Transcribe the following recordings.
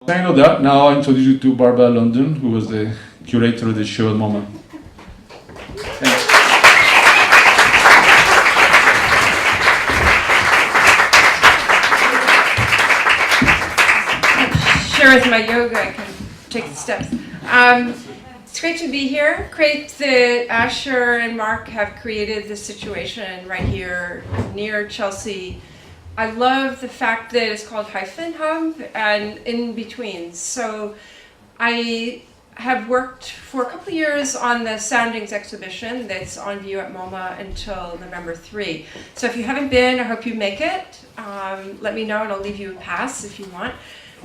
Saying all that, now I introduce you to Barbara London, who was the curator of the show at MoMA. Thanks. Sure, with my yoga, I can take the steps. It's great to be here. Great that Asher and Mark have created this situation right here near Chelsea. I love the fact that it's called Hyphen Hub and in between. So I have worked for a couple of years on the Soundings exhibition that's on view at MoMA until November 3. So if you haven't been, I hope you make it. Let me know and I'll leave you a pass if you want.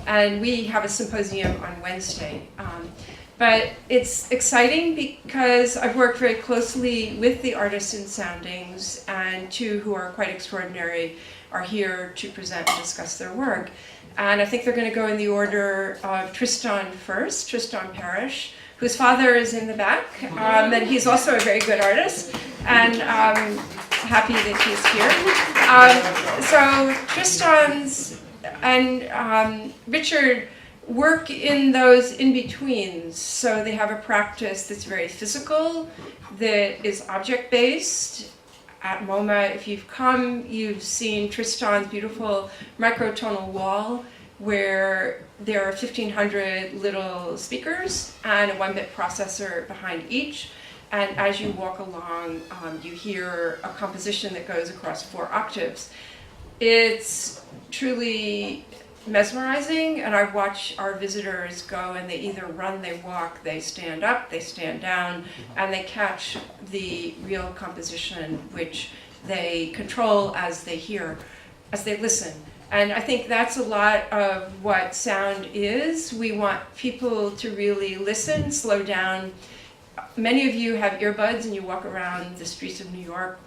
And we have a symposium on Wednesday. But it's exciting because I've worked very closely with the artists in Soundings, and two who are quite extraordinary are here to present and discuss their work. And I think they're going to go in the order of Tristan first, Tristan Perich, whose father is in the back, and he's also a very good artist, and happy that he's here. So Tristan's and Richard work in those in-betweens. So they have a practice that's very physical, that is object-based. At MoMA, if you've come, you've seen Tristan's beautiful microtonal wall where there are 1,500 little speakers and a 1-bit processor behind each. And as you walk along, you hear a composition that goes across 4 octaves. It's truly mesmerizing, and I watch our visitors go and they either run, they walk, they stand up, they stand down, and they catch the real composition which they control as they hear, as they listen. And I think that's a lot of what sound is. We want people to really listen, slow down. Many of you have earbuds and you walk around the streets of New York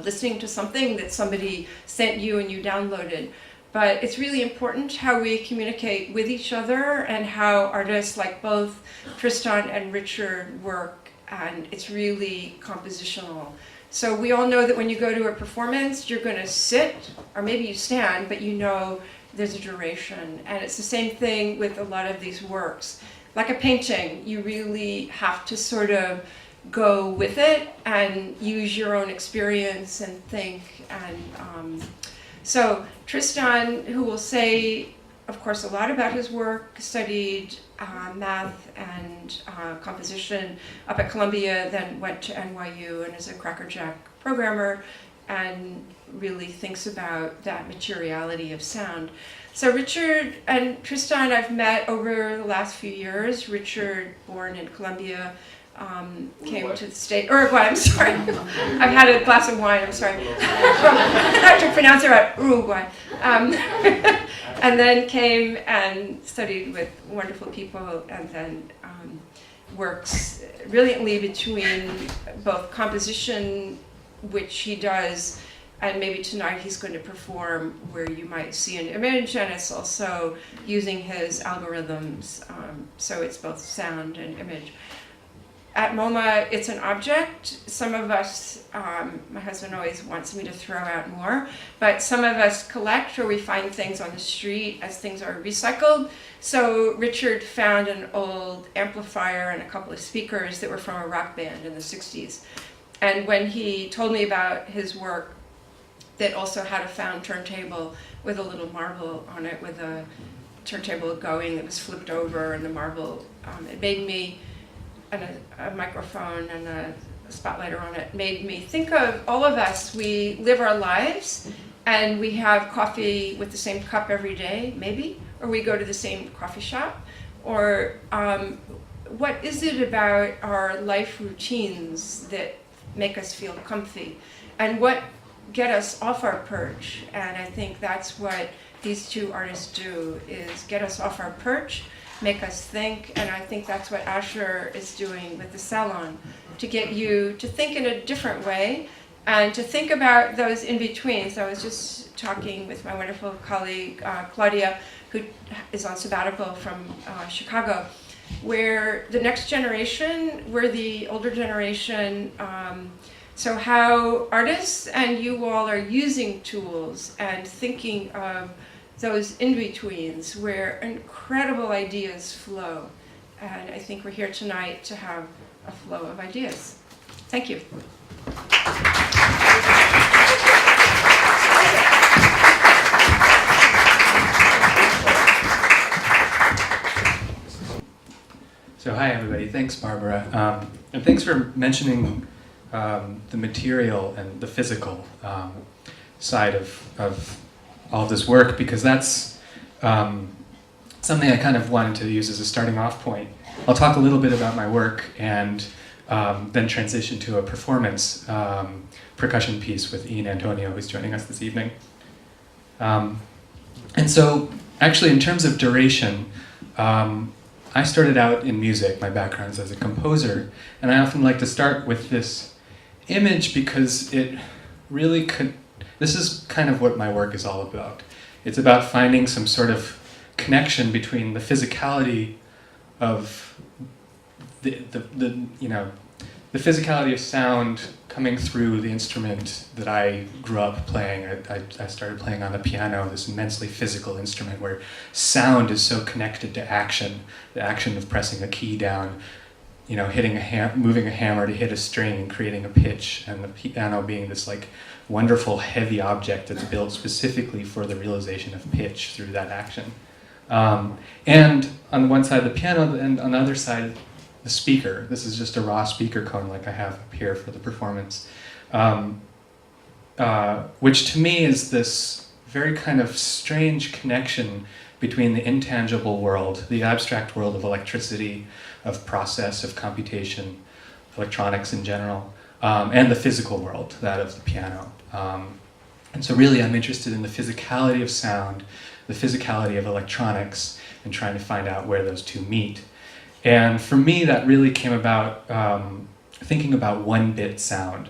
listening to something that somebody sent you and you downloaded. But it's really important how we communicate with each other and how artists like both Tristan and Richard work, and it's really compositional. So we all know that when you go to a performance, you're going to sit, or maybe you stand, but you know there's a duration. And it's the same thing with a lot of these works. Like a painting, you really have to sort of go with it and use your own experience and think. And so Tristan, who will say, of course, a lot about his work, studied math and composition up at Columbia, then went to NYU and is a crackerjack programmer and really thinks about that materiality of sound. So Richard and Tristan I've met over the last few years. Richard, born in Columbia, came to the state, Uruguay, I'm sorry. I've had a glass of wine, I'm sorry. I have to pronounce it right, Uruguay. And then came and studied with wonderful people, and then works brilliantly between both composition, which he does, and maybe tonight he's going to perform where you might see an image, and it's also using his algorithms, so it's both sound and image. At MoMA, it's an object. Some of us, my husband always wants me to throw out more, but some of us collect or we find things on the street as things are recycled. So Richard found an old amplifier and a couple of speakers that were from a rock band in the 60s. And when he told me about his work that also had a found turntable with a little marble on it, with a turntable going that was flipped over and the marble, it made me, and a microphone and a spotlighter on it, made me think of all of us. We live our lives and we have coffee with the same cup every day, maybe, or we go to the same coffee shop, or what is it about our life routines that make us feel comfy, and what get us off our perch? And I think that's what these two artists do, is get us off our perch, make us think, and I think that's what Asher is doing with the Salon, to get you to think in a different way and to think about those in-betweens. I was just talking with my wonderful colleague Claudia, who is on sabbatical from Chicago, where the next generation, we're the older generation, so how artists and you all are using tools and thinking of those in-betweens where incredible ideas flow. And I think we're here tonight to have a flow of ideas. Thank you. So hi everybody, thanks Barbara. And thanks for mentioning the material and the physical side of all of this work, because that's something I kind of wanted to use as a starting off point. I'll talk a little bit about my work and then transition to a performance percussion piece with Ian Antonio, who's joining us this evening. And so actually in terms of duration, I started out in music. My background is as a composer, and I often like to start with this image because it really this is kind of what my work is all about. It's about finding some sort of connection between the physicality of the physicality of sound coming through the instrument that I grew up playing. I started playing on the piano, this immensely physical instrument where sound is so connected to action, the action of pressing a key down, hitting moving a hammer to hit a string and creating a pitch, and the piano being this like wonderful heavy object that's built specifically for the realization of pitch through that action. And on one side the piano, and on the other side the speaker. This is just a raw speaker cone like I have up here for the performance, which to me is this very kind of strange connection between the intangible world, the abstract world of electricity, of process, of computation, electronics in general, and the physical world, that of the piano. And so really I'm interested in the physicality of sound, the physicality of electronics, and trying to find out where those two meet. And for me, that really came about thinking about one-bit sound.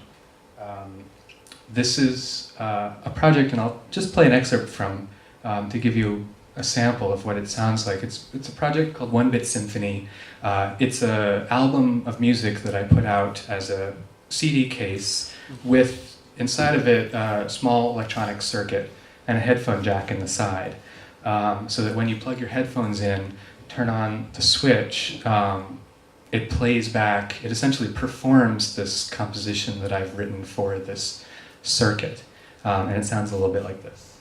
This is a project, and I'll just play an excerpt from to give you a sample of what it sounds like. It's a project called One Bit Symphony. It's an album of music that I put out as a CD case with, inside of it, a small electronic circuit and a headphone jack in the side. So that when you plug your headphones in, turn on the switch, it plays back, it essentially performs this composition that I've written for this circuit. And it sounds a little bit like this.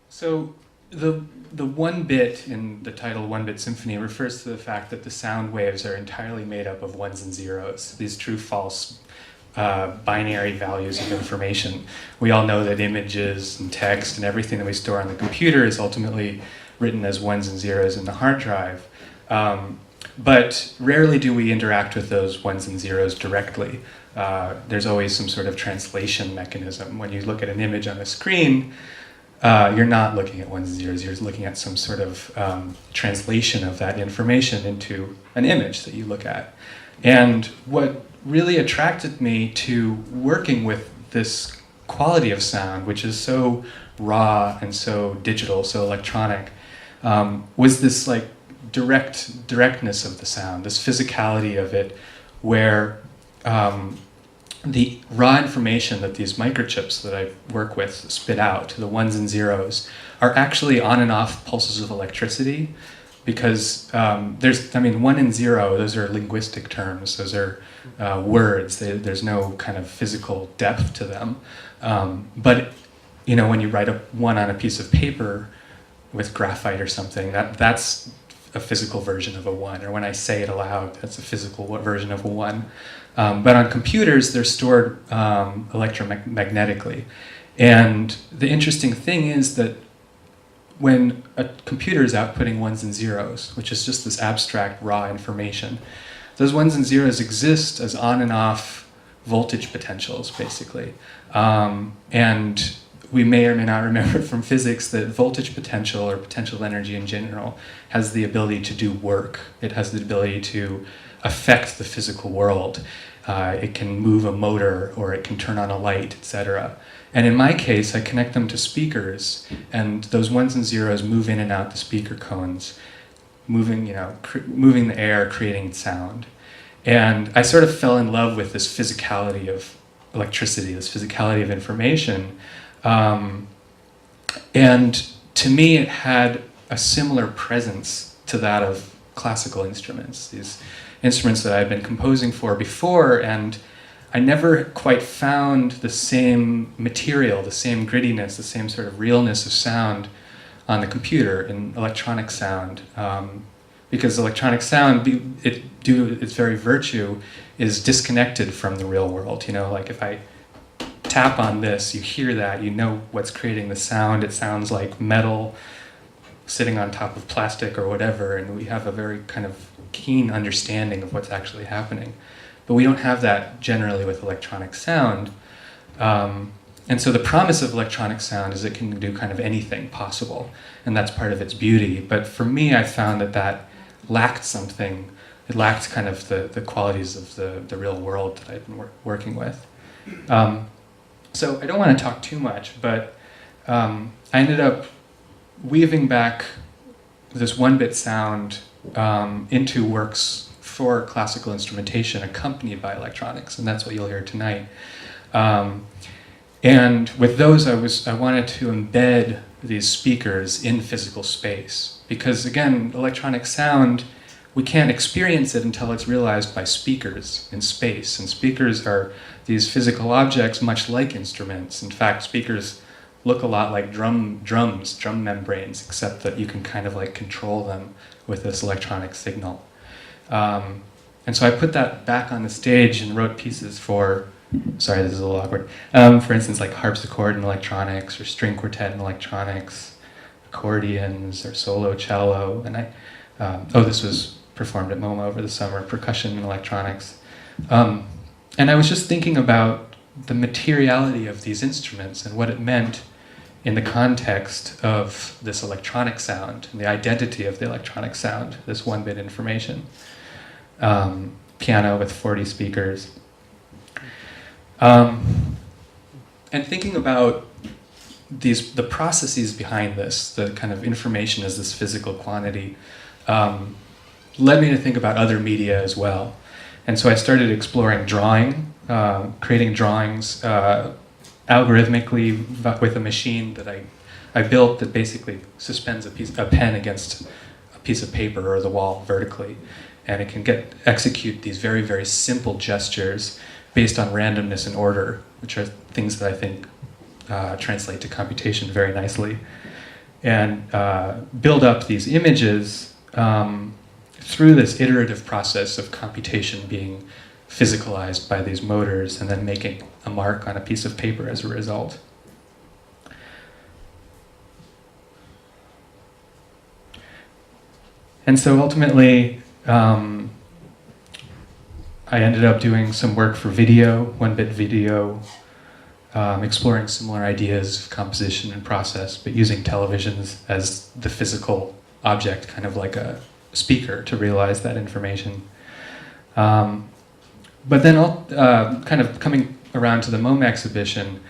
So the one bit in the title One Bit Symphony refers to the fact that the sound waves are entirely made up of ones and zeros, these true-false binary values of information. We all know that images and text and everything that we store on the computer is ultimately written as ones and zeros in the hard drive. But rarely do we interact with those ones and zeros directly. There's always some sort of translation mechanism. When you look at an image on a screen, you're not looking at ones and zeros, you're looking at some sort of translation of that information into an image that you look at. And what really attracted me to working with this quality of sound, which is so raw and so digital, so electronic, was this like directness of the sound, this physicality of it, where the raw information that these microchips that I work with spit out, the ones and zeros, are actually on and off pulses of electricity, because one and zero, those are linguistic terms, those are words, there's no kind of physical depth to them. But when you write a one on a piece of paper with graphite or something, that's a physical version of a 1, or when I say it aloud, that's a physical version of a 1. But on computers, they're stored electromagnetically. And the interesting thing is that when a computer is outputting 1s and 0s, which is just this abstract raw information, those 1s and 0s exist as on and off voltage potentials, basically. And we may or may not remember from physics that voltage potential, or potential energy in general, has the ability to do work. It has the ability to affect the physical world. It can move a motor, or it can turn on a light, etc. And in my case, I connect them to speakers, and those 1s and 0s move in and out the speaker cones, moving the air, creating sound. And I sort of fell in love with this physicality of electricity, this physicality of information. And to me, it had a similar presence to that of classical instruments, these instruments that I'd been composing for before, and I never quite found the same material, the same grittiness, the same sort of realness of sound on the computer in electronic sound. Because electronic sound, due to its very virtue, is disconnected from the real world. Like if I tap on this, you hear that, you know what's creating the sound. It sounds like metal sitting on top of plastic or whatever, and we have a very kind of keen understanding of what's actually happening. But we don't have that generally with electronic sound. And so the promise of electronic sound is it can do kind of anything possible, and that's part of its beauty. But for me, I found that lacked something. It lacked kind of the qualities of the real world that I've been working with. So I don't want to talk too much, but I ended up weaving back this 1-bit sound into works for classical instrumentation accompanied by electronics, and that's what you'll hear tonight. And with those, I wanted to embed these speakers in physical space, because again, electronic sound, we can't experience it until it's realized by speakers in space, and speakers are these physical objects much like instruments. In fact, speakers look a lot like drum membranes, except that you can kind of like control them with this electronic signal. And so I put that back on the stage and wrote pieces for, sorry, this is a little awkward, for instance, like harpsichord in electronics, or string quartet in electronics, accordions, or solo cello, and this was performed at MoMA over the summer, percussion in electronics. And I was just thinking about the materiality of these instruments and what it meant in the context of this electronic sound, and the identity of the electronic sound, this 1-bit information. Piano with 40 speakers. And thinking about the processes behind this, the kind of information as this physical quantity, led me to think about other media as well. And so I started exploring drawing, creating drawings algorithmically with a machine that I built that basically suspends a pen against a piece of paper or the wall vertically. And it can execute these very, very simple gestures based on randomness and order, which are things that I think translate to computation very nicely. And build up these images through this iterative process of computation being physicalized by these motors and then making a mark on a piece of paper as a result. And so ultimately, I ended up doing some work for video, 1-bit video, exploring similar ideas of composition and process, but using televisions as the physical object, kind of like a speaker to realize that information. But then kind of coming around to the MoMA exhibition,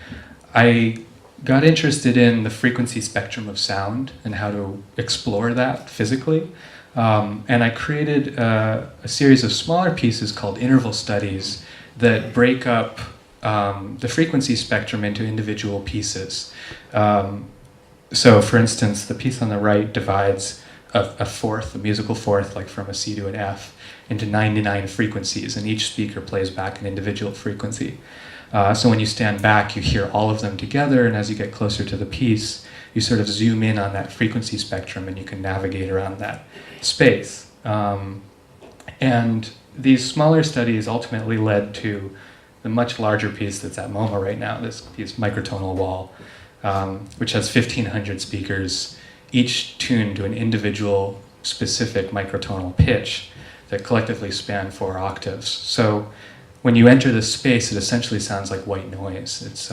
I got interested in the frequency spectrum of sound and how to explore that physically. And I created a series of smaller pieces called interval studies that break up the frequency spectrum into individual pieces. So for instance, the piece on the right divides a fourth, a musical fourth, like from a C to an F, into 99 frequencies, and each speaker plays back an individual frequency. So when you stand back, you hear all of them together, and as you get closer to the piece, you sort of zoom in on that frequency spectrum and you can navigate around that space. And these smaller studies ultimately led to the much larger piece that's at MoMA right now, this piece, Microtonal Wall, which has 1,500 speakers, each tuned to an individual specific microtonal pitch that collectively span 4 octaves. So when you enter this space, it essentially sounds like white noise. It's,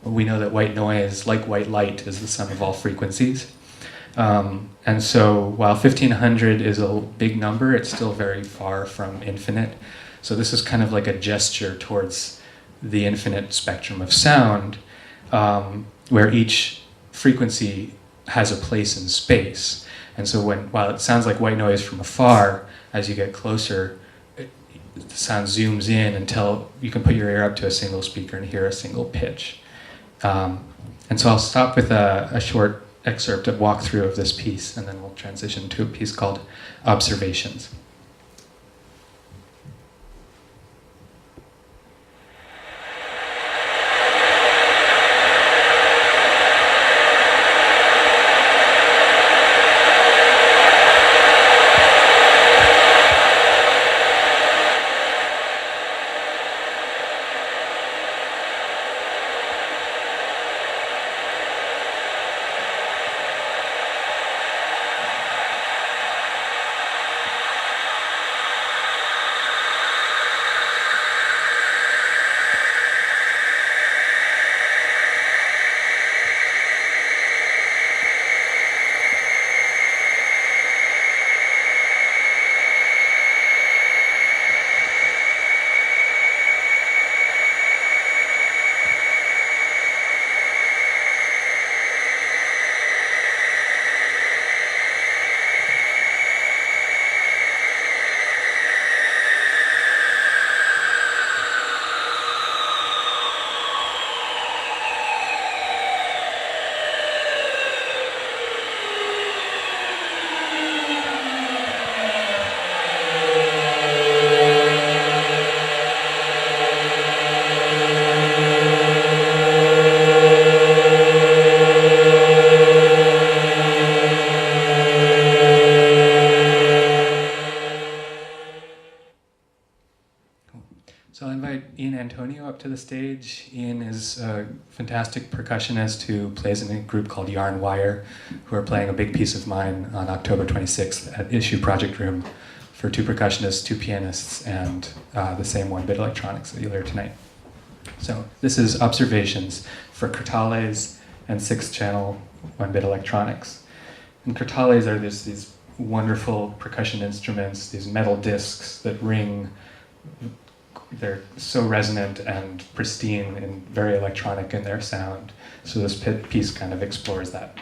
we know that white noise, like white light, is the sum of all frequencies. And so while 1,500 is a big number, it's still very far from infinite. So this is kind of like a gesture towards the infinite spectrum of sound, where each frequency has a place in space. And so while it sounds like white noise from afar, as you get closer, the sound zooms in until you can put your ear up to a single speaker and hear a single pitch. And so I'll stop with a short excerpt, a walkthrough of this piece, and then we'll transition to a piece called Observations. So I'll invite Ian Antonio up to the stage. Ian is a fantastic percussionist who plays in a group called Yarn Wire, who are playing a big piece of mine on October 26th at Issue Project Room for 2 percussionists, 2 pianists, and the same 1-bit electronics that you'll hear tonight. So this is Observations for crotales and 6-channel 1-bit electronics. And crotales are these wonderful percussion instruments, these metal discs that ring. They're so resonant and pristine and very electronic in their sound. So this piece kind of explores that.